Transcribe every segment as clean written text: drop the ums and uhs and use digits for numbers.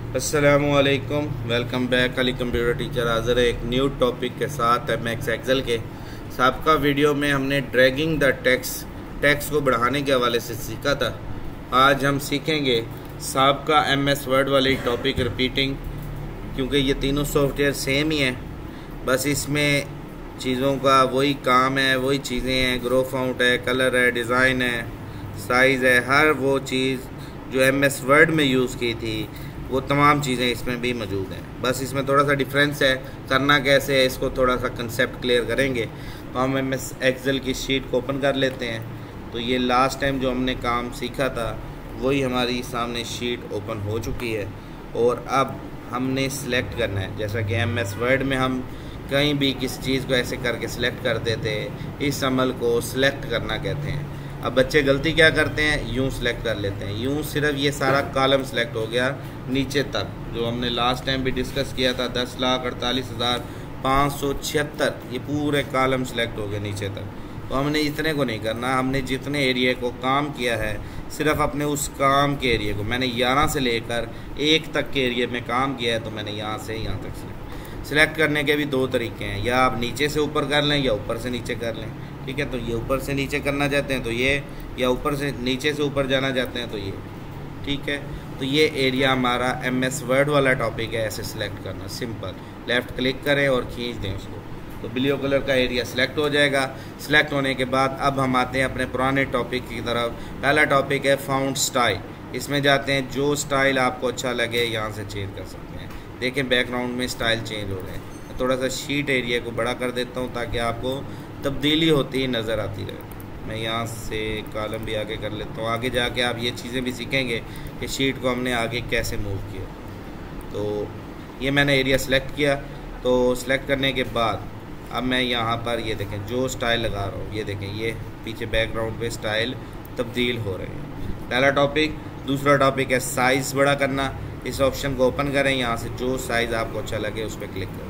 अस्सलामुअलैकुम, welcome back. Ali computer teacher हाज़िर है एक न्यू टॉपिक के साथ। एमएस एक्सेल के साबका वीडियो में हमने ड्रैगिंग द टेक्स्ट को बढ़ाने के हवाले से सीखा था। आज हम सीखेंगे साबका एमएस वर्ड वाली टॉपिक रिपीटिंग, क्योंकि ये तीनों सॉफ्टवेयर सेम ही हैं, बस इसमें चीज़ों का वही काम है, वही चीज़ें हैं। ग्रो फाउंट है, कलर है, डिज़ाइन है, साइज़ है, हर वो चीज़ जो एमएस वर्ड में यूज़ की थी वो तमाम चीज़ें इसमें भी मौजूद हैं। बस इसमें थोड़ा सा डिफरेंस है, करना कैसे है इसको थोड़ा सा कंसेप्ट क्लियर करेंगे। तो हम एमएस एक्सेल की शीट को ओपन कर लेते हैं। तो ये लास्ट टाइम जो हमने काम सीखा था वही हमारी सामने शीट ओपन हो चुकी है, और अब हमने सिलेक्ट करना है। जैसा कि एमएस वर्ड में हम कहीं भी किसी चीज़ को ऐसे करके सिलेक्ट करते थे, इस अमल को सिलेक्ट करना कहते हैं। अब बच्चे गलती क्या करते हैं, यूँ सिलेक्ट कर लेते हैं। यूँ सिर्फ ये सारा कॉलम सिलेक्ट हो गया नीचे तक, जो हमने लास्ट टाइम भी डिस्कस किया था। 10,48,576 ये पूरे कॉलम सिलेक्ट हो गए नीचे तक। तो हमने इतने को नहीं करना, हमने जितने एरिया को काम किया है सिर्फ अपने उस काम के एरिया को, मैंने 11 से लेकर 1 तक के एरिया में काम किया है, तो मैंने यहाँ से यहाँ तक सिलेक्ट करने के भी दो तरीके हैं, या आप नीचे से ऊपर कर लें या ऊपर से नीचे कर लें। ठीक है, तो ये ऊपर से नीचे करना चाहते हैं तो ये, या ऊपर से नीचे से ऊपर जाना चाहते हैं तो ये। ठीक है, तो ये एरिया हमारा एमएस वर्ड वाला टॉपिक है। ऐसे सिलेक्ट करना, सिंपल लेफ़्ट क्लिक करें और खींच दें उसको, तो ब्लू कलर का एरिया सिलेक्ट हो जाएगा। सिलेक्ट होने के बाद अब हम आते हैं अपने पुराने टॉपिक की तरफ। पहला टॉपिक है फाउंट स्टाइल। इसमें जाते हैं, जो स्टाइल आपको अच्छा लगे यहाँ से चेंज कर सकते हैं। देखें बैकग्राउंड में स्टाइल चेंज हो रहे हैं। थोड़ा सा शीट एरिया को बड़ा कर देता हूँ ताकि आपको तब्दीली होती नज़र आती रहे। मैं यहाँ से कॉलम भी आगे कर लेता हूँ। आगे जाके आप ये चीज़ें भी सीखेंगे कि शीट को हमने आगे कैसे मूव किया। तो ये मैंने एरिया सेलेक्ट किया। तो सेलेक्ट करने के बाद अब मैं यहाँ पर ये देखें जो स्टाइल लगा रहा हूँ, ये देखें ये पीछे बैकग्राउंड पे स्टाइल तब्दील हो रहे हैं। पहला टॉपिक। दूसरा टॉपिक है साइज़ बड़ा करना। इस ऑप्शन को ओपन करें, यहाँ से जो साइज़ आपको अच्छा लगे उस पर क्लिक करें।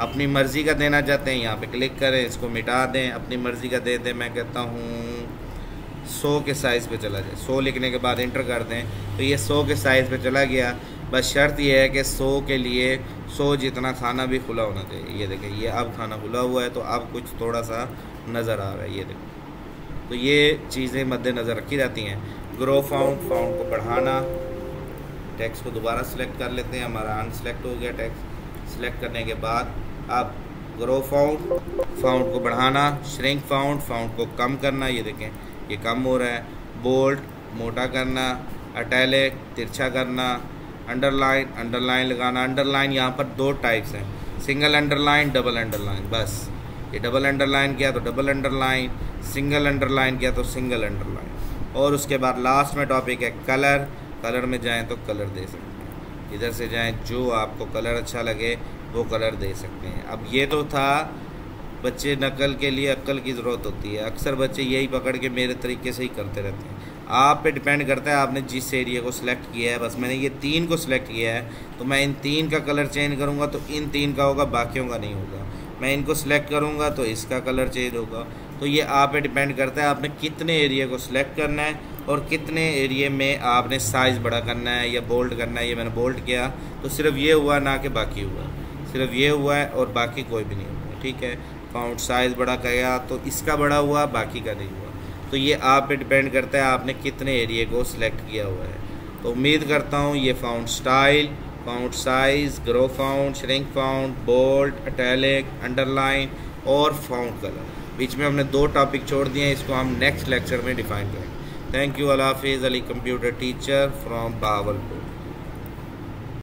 अपनी मर्ज़ी का देना चाहते हैं यहाँ पे क्लिक करें, इसको मिटा दें, अपनी मर्ज़ी का दे दें। मैं कहता हूँ 100 के साइज़ पे चला जाए। 100 लिखने के बाद इंटर कर दें तो ये 100 के साइज़ पे चला गया। बस शर्त ये है कि 100 के लिए 100 जितना खाना भी खुला होना चाहिए। ये देखें ये अब खाना खुला हुआ है, तो अब कुछ थोड़ा सा नज़र आ रहा है, ये देखें। तो ये चीज़ें मद्देनज़र रखी जाती हैं। ग्रो फाउंट को बढ़ाना। टेक्स्ट को दोबारा सिलेक्ट कर लेते हैं, हमारा अनसेलेक्ट हो गया टेक्स्ट। सिलेक्ट करने के बाद अब ग्रो फाउंट को बढ़ाना। श्रिंक फाउंट को कम करना। ये देखें ये कम हो रहा है। बोल्ड मोटा करना। इटैलिक तिरछा करना। अंडरलाइन लगाना। अंडरलाइन यहाँ पर दो टाइप्स हैं, सिंगल अंडरलाइन, डबल अंडरलाइन। बस ये डबल अंडरलाइन किया तो डबल अंडरलाइन, सिंगल अंडरलाइन किया तो सिंगल अंडरलाइन। और उसके बाद लास्ट में टॉपिक है कलर में जाएँ तो कलर दे सकते हैं। इधर से जाएँ, जो आपको कलर अच्छा लगे वो कलर दे सकते हैं। अब ये तो था बच्चे नकल के लिए अक्ल की ज़रूरत होती है। अक्सर बच्चे यही पकड़ के मेरे तरीके से ही करते रहते हैं। आप पे डिपेंड करता है आपने जिस एरिया को सिलेक्ट किया है। बस मैंने ये 3 को सिलेक्ट किया है, तो मैं इन 3 का कलर चेंज करूँगा तो इन 3 का होगा, बाकियों का नहीं होगा। मैं इनको सिलेक्ट करूँगा तो इसका कलर चेंज होगा। तो ये आप पे डिपेंड करता है आपने कितने एरिया को सिलेक्ट करना है और कितने एरिया में आपने साइज़ बड़ा करना है या बोल्ड करना है। ये मैंने बोल्ड किया तो सिर्फ ये हुआ, ना कि बाकी हुआ। सिर्फ ये हुआ है और बाकी कोई भी नहीं हुआ। ठीक है, फाउंट साइज़ बड़ा किया तो इसका बड़ा हुआ, बाकी का नहीं हुआ। तो ये आप पे डिपेंड करता है आपने कितने एरिया को सिलेक्ट किया हुआ है। तो उम्मीद करता हूँ ये font style, font size, grow font, shrink font, bold, italic, underline और फाउंट कलर, बीच में हमने 2 टॉपिक छोड़ दिए हैं। इसको हम नेक्स्ट लेक्चर में डिफाइन करेंगे। Thank you. अल्लाह हाफिज़। Ali computer teacher from Bahawalpur.